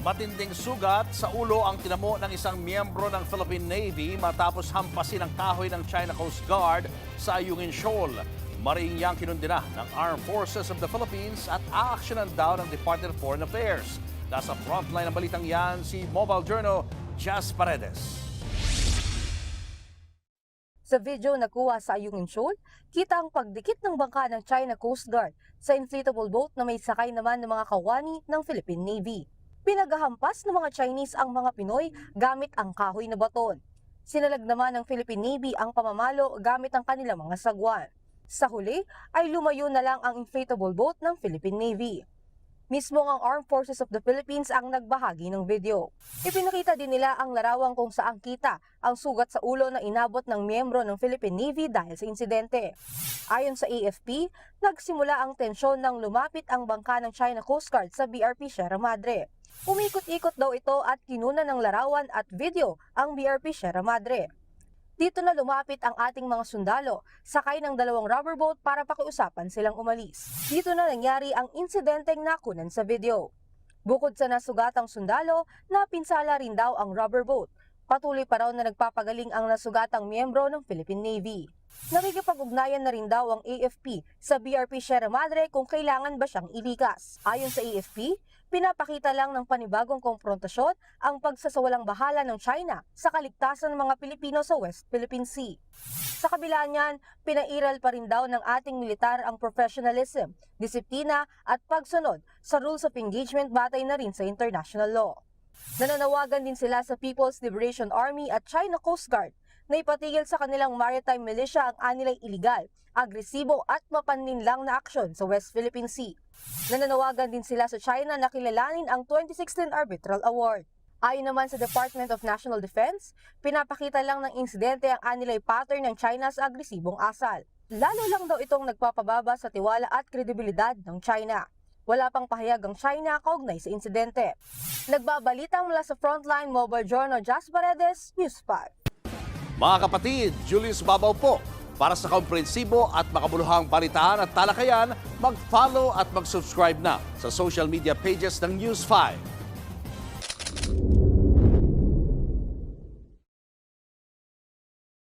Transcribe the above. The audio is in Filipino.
Matinding sugat sa ulo ang tinamo ng isang miyembro ng Philippine Navy matapos hampasin ang kahoy ng China Coast Guard sa Ayungin Shoal. Mariing yang kinundina ng Armed Forces of the Philippines at aaksyonan daw ng Department of Foreign Affairs. Nasa frontline ng balitang yan si Mobile Journal Jazz Paredes. Sa video na kuha sa Ayungin Shoal, kita ang pagdikit ng bangka ng China Coast Guard sa inflatable boat na may sakay naman ng mga kawani ng Philippine Navy. Pinaghahampas ng mga Chinese ang mga Pinoy gamit ang kahoy na baton. Sinalag naman ng Philippine Navy ang pamamalo gamit ang kanilang mga sagwan. Sa huli ay lumayo na lang ang inflatable boat ng Philippine Navy. Mismo ang Armed Forces of the Philippines ang nagbahagi ng video. Ipinakita din nila ang larawan kung saan kita ang sugat sa ulo na inabot ng miyembro ng Philippine Navy dahil sa insidente. Ayon sa AFP, nagsimula ang tensyon nang lumapit ang bangka ng China Coast Guard sa BRP Sierra Madre. Umikot-ikot daw ito at kinuna ng larawan at video ang BRP Sierra Madre. Dito na lumapit ang ating mga sundalo, sakay ng dalawang rubber boat para pakiusapan silang umalis. Dito na nangyari ang insidenteng nakunan sa video. Bukod sa nasugatang sundalo, napinsala rin daw ang rubber boat. Patuloy pa raw na nagpapagaling ang nasugatang miyembro ng Philippine Navy. Nakikipag-ugnayan na rin daw ang AFP sa BRP Sierra Madre kung kailangan ba siyang ilikas. Ayon sa AFP, pinapakita lang ng panibagong komprontasyon ang pagsasawalang bahala ng China sa kaligtasan ng mga Pilipino sa West Philippine Sea. Sa kabila niyan, pinairal pa rin daw ng ating militar ang professionalism, disiplina at pagsunod sa rules of engagement batay na rin sa international law. Nananawagan din sila sa People's Liberation Army at China Coast Guard na ipatigil sa kanilang maritime militia ang anilang iligal, agresibo at mapanlinlang na aksyon sa West Philippine Sea. Nananawagan din sila sa China na kilalanin ang 2016 Arbitral Award. Ayon naman sa Department of National Defense, pinapakita lang ng insidente ang anilay pattern ng China sa agresibong asal. Lalo lang daw itong nagpapababa sa tiwala at kredibilidad ng China. Wala pang pahayag ang China kaugnay sa insidente. Nagbabalita mula sa Frontline, Mobile Journal Jazz Paredes, News 5. Mga kapatid, Julius Babaw po. Para sa komprehensibo at makabuluhang balitaan at talakayan, mag-follow at mag-subscribe na sa social media pages ng News 5.